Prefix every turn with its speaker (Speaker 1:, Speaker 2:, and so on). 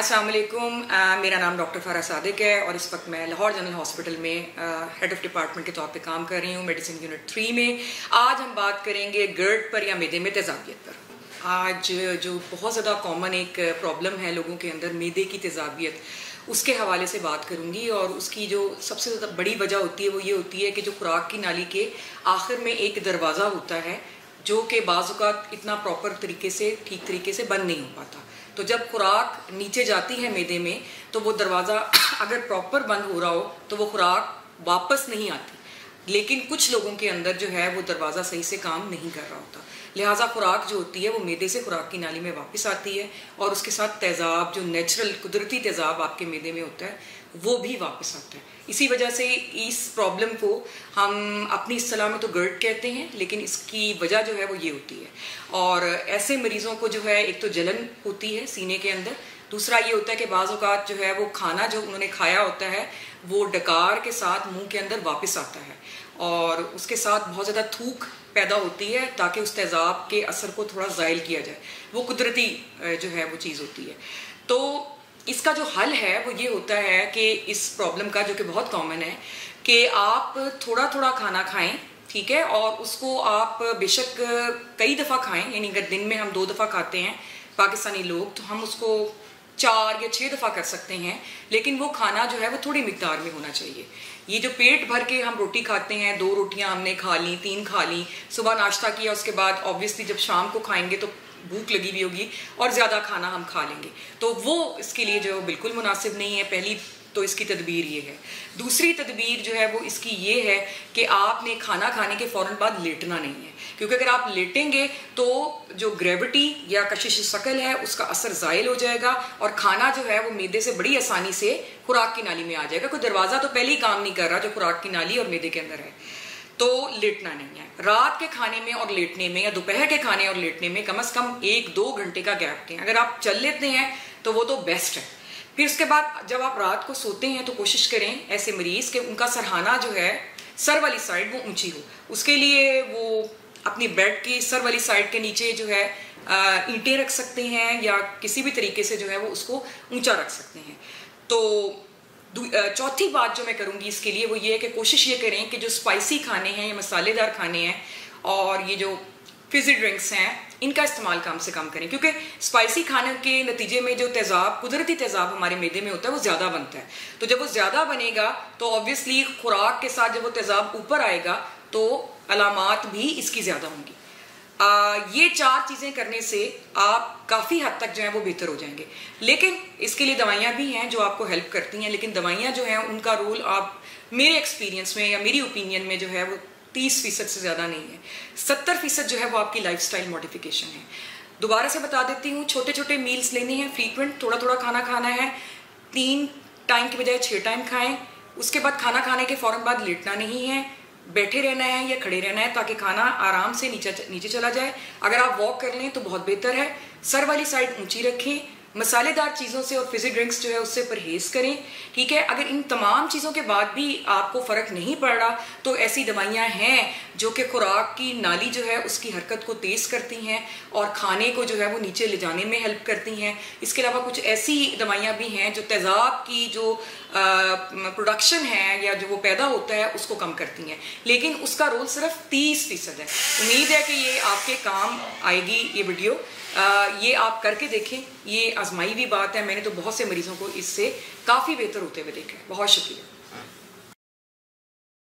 Speaker 1: अस्सलाम वालेकुम। मेरा नाम डॉक्टर फ़ारा सादिक है और इस वक्त मैं लाहौर जनरल हॉस्पिटल में हेड ऑफ डिपार्टमेंट के तौर पे काम कर रही हूँ, मेडिसिन यूनिट 3 में। आज हम बात करेंगे गर्ड पर या मैदे में तेज़ाबियत पर। आज जो बहुत ज़्यादा कॉमन एक प्रॉब्लम है लोगों के अंदर, मैदे की तेज़ाबियत, उसके हवाले से बात करूँगी। और उसकी जो सबसे ज़्यादा बड़ी वजह होती है वो ये होती है कि जो खुराक की नाली के आखिर में एक दरवाज़ा होता है जो कि बाज़ औक़ात इतना प्रॉपर तरीके से, ठीक तरीके से बंद नहीं हो पाता। तो जब खुराक नीचे जाती है मैदे में तो वो दरवाज़ा अगर प्रॉपर बंद हो रहा हो तो वो खुराक वापस नहीं आती, लेकिन कुछ लोगों के अंदर जो है वो दरवाज़ा सही से काम नहीं कर रहा होता। लिहाजा खुराक जो होती है वो मैदे से खुराक की नाली में वापस आती है और उसके साथ तेज़ाब, जो नेचुरल कुदरती तेज़ाब आपके मैदे में होता है, वो भी वापस आता है। इसी वजह से इस प्रॉब्लम को हम अपनी इस्तिलाह में तो गर्ड कहते हैं, लेकिन इसकी वजह जो है वो ये होती है। और ऐसे मरीज़ों को जो है एक तो जलन होती है सीने के अंदर, दूसरा ये होता है कि बाज़ औक़ात जो है वो खाना जो उन्होंने खाया होता है वो डकार के साथ मुंह के अंदर वापस आता है और उसके साथ बहुत ज़्यादा थूक पैदा होती है ताकि उस तेज़ाब के असर को थोड़ा ज़ायल किया जाए। वो कुदरती जो है वो चीज़ होती है। तो इसका जो हल है वो ये होता है कि इस प्रॉब्लम का, जो कि बहुत कॉमन है, कि आप थोड़ा थोड़ा खाना खाएं, ठीक है, और उसको आप बेशक कई दफ़ा खाएं। यानी अगर दिन में हम 2 दफ़ा खाते हैं पाकिस्तानी लोग, तो हम उसको 4 या 6 दफ़ा कर सकते हैं, लेकिन वो खाना जो है वो थोड़ी मिकदार में होना चाहिए। ये जो पेट भर के हम रोटी खाते हैं, 2 रोटियां हमने खा ली, 3 खा ली, सुबह नाश्ता किया, उसके बाद ऑब्वियसली जब शाम को खाएंगे तो भूख लगी हुई होगी और ज़्यादा खाना हम खा लेंगे, तो वो इसके लिए जो है वो बिल्कुल मुनासिब नहीं है। पहली तो इसकी तदबीर ये है। दूसरी तदबीर जो है वो इसकी ये है कि आपने खाना खाने के फ़ौरन बाद लेटना नहीं है, क्योंकि अगर आप लेटेंगे तो जो ग्रेविटी या कशिश शकल है उसका असर ज़ायल हो जाएगा और खाना जो है वो मैदे से बड़ी आसानी से खुराक की नाली में आ जाएगा। कोई दरवाज़ा तो पहले ही काम नहीं कर रहा जो खुराक की नाली और मैदे के अंदर है। तो लेटना नहीं है। रात के खाने में और लेटने में या दोपहर के खाने और लेटने में कम से कम 1-2 घंटे का गैप दें। अगर आप चल लेते हैं तो वो तो बेस्ट है। फिर उसके बाद जब आप रात को सोते हैं तो कोशिश करें ऐसे मरीज के उनका सरहाना जो है, सर वाली साइड वो ऊंची हो। उसके लिए वो अपनी बेड की सर वाली साइड के नीचे जो है ईंटें रख सकते हैं या किसी भी तरीके से जो है वो उसको ऊंचा रख सकते हैं। तो चौथी बात जो मैं करूंगी इसके लिए वो ये है कि कोशिश ये करें कि जो स्पाइसी खाने हैं या मसालेदार खाने हैं और ये जो फिजी ड्रिंक्स हैं, इनका इस्तेमाल कम से कम करें, क्योंकि स्पाइसी खाने के नतीजे में जो तेज़ाब, कुदरती तेज़ाब हमारे मैदे में होता है वो ज़्यादा बनता है। तो जब वो ज़्यादा बनेगा तो ऑब्वियसली खुराक के साथ जब वो तेज़ाब ऊपर आएगा तो अलामात भी इसकी ज़्यादा होंगी। ये 4 चीज़ें करने से आप काफ़ी हद तक जो है वो बेहतर हो जाएंगे। लेकिन इसके लिए दवाइयाँ भी हैं जो आपको हेल्प करती हैं, लेकिन दवाइयाँ जो हैं उनका रोल आप मेरे एक्सपीरियंस में या मेरी ओपिनियन में जो है वो 30% से ज़्यादा नहीं है। 70% जो है वो आपकी लाइफस्टाइल मॉडिफिकेशन है। दोबारा से बता देती हूँ, छोटे छोटे मील्स लेने हैं, फ्रीक्वेंट थोड़ा थोड़ा खाना खाना है, 3 टाइम की बजाय 6 टाइम खाएं। उसके बाद खाना खाने के फ़ौरन बाद लेटना नहीं है, बैठे रहना है या खड़े रहना है ताकि खाना आराम से नीचे चला जाए। अगर आप वॉक कर लें तो बहुत बेहतर है। सर वाली साइड ऊंची रखें, मसालेदार चीज़ों से और फिजी ड्रिंक्स जो है उससे परहेज करें, ठीक है। अगर इन तमाम चीज़ों के बाद भी आपको फ़र्क नहीं पड़ रहा तो ऐसी दवाइयाँ हैं जो कि खुराक की नाली जो है उसकी हरकत को तेज़ करती हैं और खाने को जो है वो नीचे ले जाने में हेल्प करती हैं। इसके अलावा कुछ ऐसी दवाइयाँ भी हैं जो तेज़ाब की जो प्रोडक्शन है या जो वो पैदा होता है उसको कम करती हैं, लेकिन उसका रोल सिर्फ 30% है। उम्मीद है कि ये आपके काम आएगी ये वीडियो। ये आप करके देखें, ये आजमाई हुई बात है। मैंने तो बहुत से मरीजों को इससे काफ़ी बेहतर होते हुए देखा है। बहुत शुक्रिया।